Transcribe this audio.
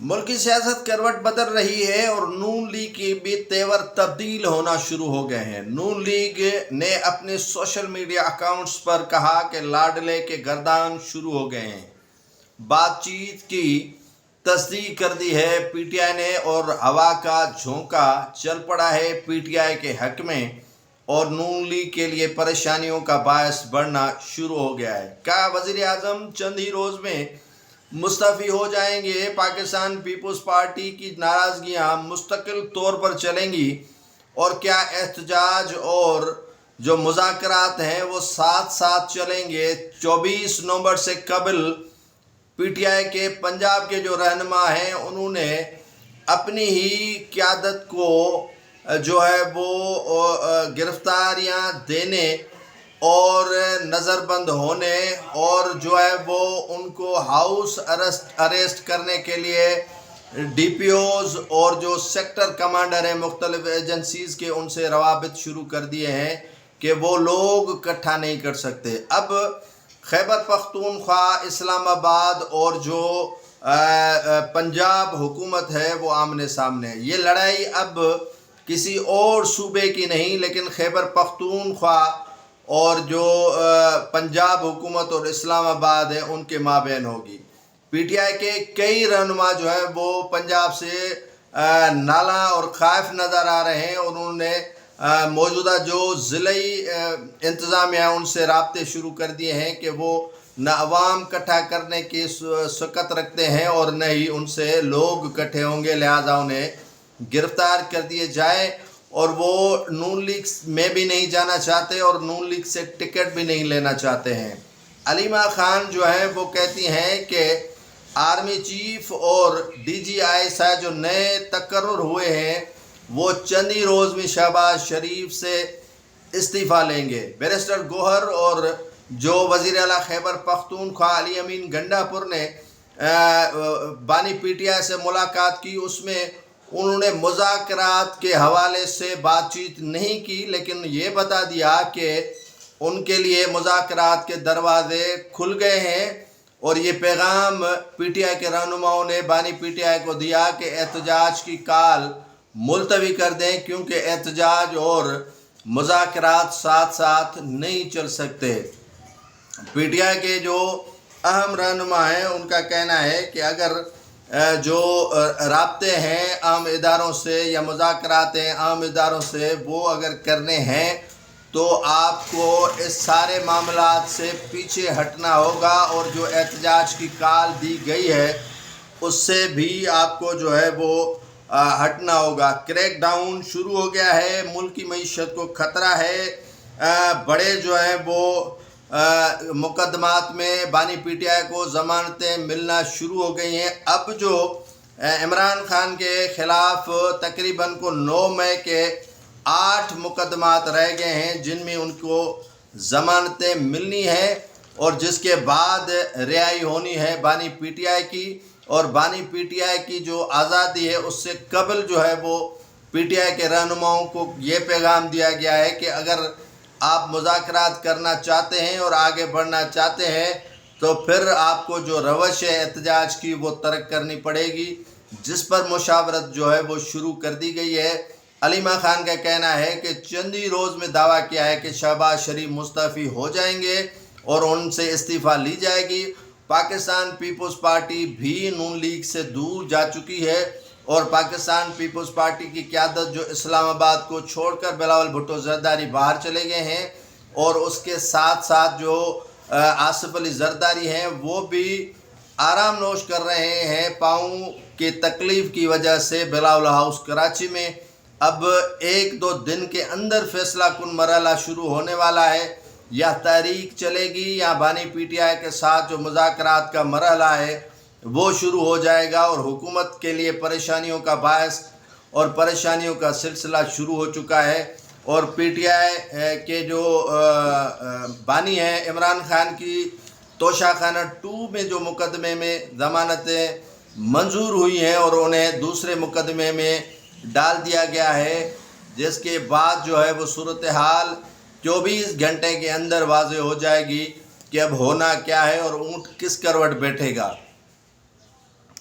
ملکی سیاست کروٹ بدل رہی ہے اور نون لیگ کے بھی تیور تبدیل ہونا شروع ہو گئے ہیں۔ نون لیگ نے اپنے سوشل میڈیا اکاؤنٹس پر کہا کہ لاڈلے کے گردان شروع ہو گئے ہیں۔ بات چیت کی تصدیق کر دی ہے پی ٹی آئی نے اور ہوا کا جھونکا چل پڑا ہے پی ٹی آئی کے حق میں اور نون لیگ کے لیے پریشانیوں کا باعث بڑھنا شروع ہو گیا ہے۔ کہا وزیر اعظم چند ہی روز میں مستعفی ہو جائیں گے۔ پاکستان پیپلز پارٹی کی ناراضگیاں مستقل طور پر چلیں گی اور کیا احتجاج اور جو مذاکرات ہیں وہ ساتھ ساتھ چلیں گے۔ 24 نومبر سے قبل پی ٹی آئی کے پنجاب کے جو رہنما ہیں انہوں نے اپنی ہی قیادت کو جو ہے وہ گرفتاریاں دینے اور نظر بند ہونے اور جو ہے وہ ان کو ہاؤس اریسٹ کرنے کے لیے ڈی پی اوز اور جو سیکٹر کمانڈر ہیں مختلف ایجنسیز کے ان سے روابط شروع کر دیے ہیں کہ وہ لوگ اکٹھا نہیں کر سکتے۔ اب خیبر پختونخوا، اسلام آباد اور جو پنجاب حکومت ہے وہ آمنے سامنے ہے۔ یہ لڑائی اب کسی اور صوبے کی نہیں لیکن خیبر پختونخوا اور جو پنجاب حکومت اور اسلام آباد ہے ان کے مابین ہوگی۔ پی ٹی آئی کے کئی رہنما جو ہیں وہ پنجاب سے نالاں اور خائف نظر آ رہے ہیں اور انہوں نے موجودہ جو ضلعی انتظامیہ ان سے رابطے شروع کر دیے ہیں کہ وہ نہ عوام اکٹھا کرنے کی سکت رکھتے ہیں اور نہ ہی ان سے لوگ اکٹھے ہوں گے، لہٰذا انہیں گرفتار کر دیے جائیں اور وہ نون لیگ میں بھی نہیں جانا چاہتے اور نون لیگ سے ٹکٹ بھی نہیں لینا چاہتے ہیں۔ علیمہ خان جو ہیں وہ کہتی ہیں کہ آرمی چیف اور ڈی جی آئی سے جو نئے تقرر ہوئے ہیں وہ چند ہی روز میں شہباز شریف سے استعفیٰ لیں گے۔ بیرسٹر گوہر اور جو وزیر اعلیٰ خیبر پختونخوا علی امین گنڈا پور نے بانی پی ٹی آئی سے ملاقات کی، اس میں انہوں نے مذاکرات کے حوالے سے بات چیت نہیں کی لیکن یہ بتا دیا کہ ان کے لیے مذاکرات کے دروازے کھل گئے ہیں اور یہ پیغام پی ٹی آئی کے رہنماؤں نے بانی پی ٹی آئی کو دیا کہ احتجاج کی کال ملتوی کر دیں کیونکہ احتجاج اور مذاکرات ساتھ ساتھ نہیں چل سکتے۔ پی ٹی آئی کے جو اہم رہنما ہیں ان کا کہنا ہے کہ اگر جو رابطے ہیں عام اداروں سے یا مذاکرات ہیں عام اداروں سے وہ اگر کرنے ہیں تو آپ کو اس سارے معاملات سے پیچھے ہٹنا ہوگا اور جو احتجاج کی کال دی گئی ہے اس سے بھی آپ کو جو ہے وہ ہٹنا ہوگا۔ کریک ڈاؤن شروع ہو گیا ہے، ملک کی معیشت کو خطرہ ہے، بڑے جو ہیں وہ مقدمات میں بانی پی ٹی آئی کو ضمانتیں ملنا شروع ہو گئی ہیں۔ اب جو عمران خان کے خلاف تقریباً 9 مئی کے 8 مقدمات رہ گئے ہیں جن میں ان کو ضمانتیں ملنی ہیں اور جس کے بعد رہائی ہونی ہے بانی پی ٹی آئی کی، اور بانی پی ٹی آئی کی جو آزادی ہے اس سے قبل جو ہے وہ پی ٹی آئی کے رہنماؤں کو یہ پیغام دیا گیا ہے کہ اگر آپ مذاکرات کرنا چاہتے ہیں اور آگے بڑھنا چاہتے ہیں تو پھر آپ کو جو روش ہے احتجاج کی وہ ترک کرنی پڑے گی، جس پر مشاورت جو ہے وہ شروع کر دی گئی ہے۔ علیمہ خان کا کہنا ہے کہ چند ہی روز میں دعویٰ کیا ہے کہ شہباز شریف مستعفی ہو جائیں گے اور ان سے استعفیٰ لی جائے گی۔ پاکستان پیپلز پارٹی بھی نون لیگ سے دور جا چکی ہے اور پاکستان پیپلز پارٹی کی قیادت جو اسلام آباد کو چھوڑ کر بلاول بھٹو زرداری باہر چلے گئے ہیں اور اس کے ساتھ ساتھ جو آصف علی زرداری ہیں وہ بھی آرام نوش کر رہے ہیں پاؤں کی تکلیف کی وجہ سے بلاول ہاؤس کراچی میں۔ اب 1-2 دن کے اندر فیصلہ کن مرحلہ شروع ہونے والا ہے، یا تحریک چلے گی یا بانی پی ٹی آئی کے ساتھ جو مذاکرات کا مرحلہ ہے وہ شروع ہو جائے گا اور حکومت کے لیے پریشانیوں کا باعث اور پریشانیوں کا سلسلہ شروع ہو چکا ہے۔ اور پی ٹی آئی کے جو بانی ہیں عمران خان کی توشہ خانہ 2 میں جو مقدمے میں ضمانتیں منظور ہوئی ہیں اور انہیں دوسرے مقدمے میں ڈال دیا گیا ہے، جس کے بعد جو ہے وہ صورتحال 24 گھنٹے کے اندر واضح ہو جائے گی کہ اب ہونا کیا ہے اور اونٹ کس کروٹ بیٹھے گا۔